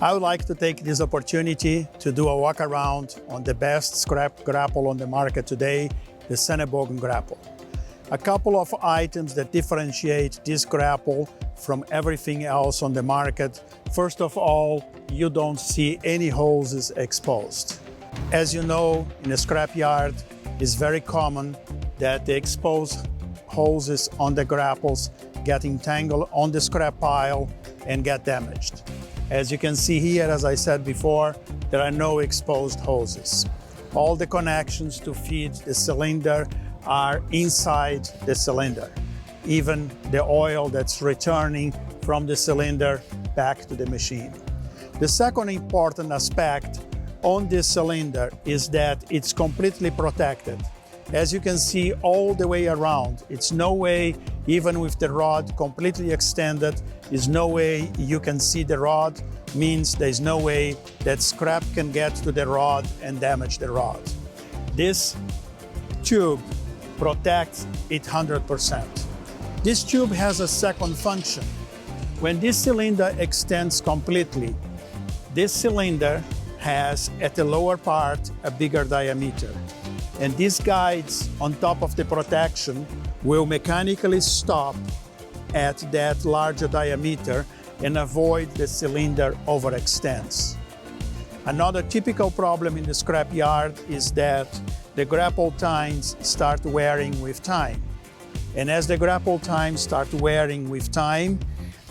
I would like to take this opportunity to do a walk around on the best scrap grapple on the market today, the Sennebogen Grapple. A couple of items that differentiate this grapple from everything else on the market. First of all, you don't see any hoses exposed. As you know, in a scrap yard, it's very common that the exposed hoses on the grapples get entangled on the scrap pile and get damaged. As you can see here, as I said before, there are no exposed hoses. All the connections to feed the cylinder are inside the cylinder. Even the oil that's returning from the cylinder back to the machine. The second important aspect on this cylinder is that it's completely protected. As you can see all the way around, it's no way, even with the rod completely extended, there's no way you can see the rod, means there's no way that scrap can get to the rod and damage the rod. This tube protects it 100%. This tube has a second function. When this cylinder extends completely, this cylinder has at the lower part a bigger diameter. And these guides on top of the protection will mechanically stop at that larger diameter and avoid the cylinder overextends. Another typical problem in the scrap yard is that the grapple tines start wearing with time. And as the grapple tines start wearing with time,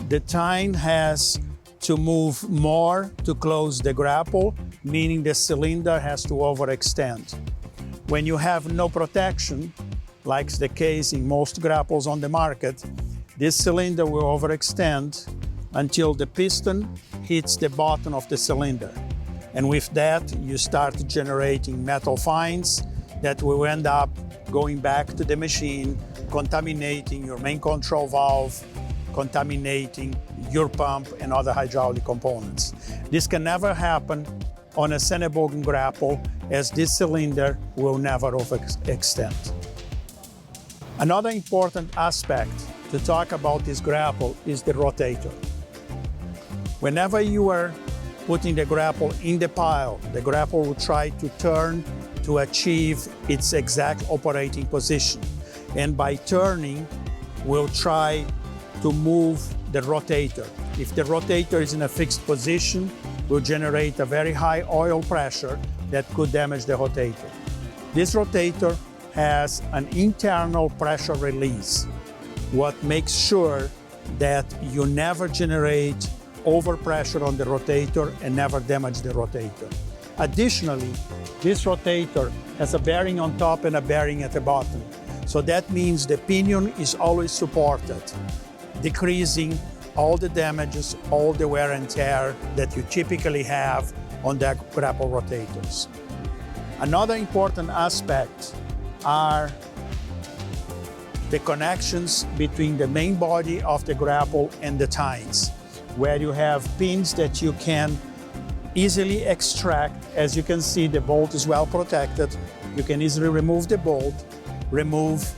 the tine has to move more to close the grapple, meaning the cylinder has to overextend. When you have no protection, like the case in most grapples on the market, this cylinder will overextend until the piston hits the bottom of the cylinder. And with that, you start generating metal fines that will end up going back to the machine, contaminating your main control valve, contaminating your pump and other hydraulic components. This can never happen on a Sennebogen grapple, as this cylinder will never overextend. Another important aspect to talk about this grapple is the rotator. Whenever you are putting the grapple in the pile, the grapple will try to turn to achieve its exact operating position. And by turning, we'll try to move the rotator. If the rotator is in a fixed position, will generate a very high oil pressure that could damage the rotator. This rotator has an internal pressure release, what makes sure that you never generate overpressure on the rotator and never damage the rotator. Additionally, this rotator has a bearing on top and a bearing at the bottom. So that means the pinion is always supported, decreasing all the damages, all the wear and tear that you typically have on the grapple rotators. Another important aspect are the connections between the main body of the grapple and the tines, where you have pins that you can easily extract. As you can see, the bolt is well protected. You can easily remove the bolt, remove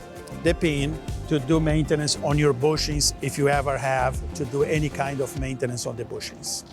the pin, to do maintenance on your bushings if you ever have to do any kind of maintenance on the bushings.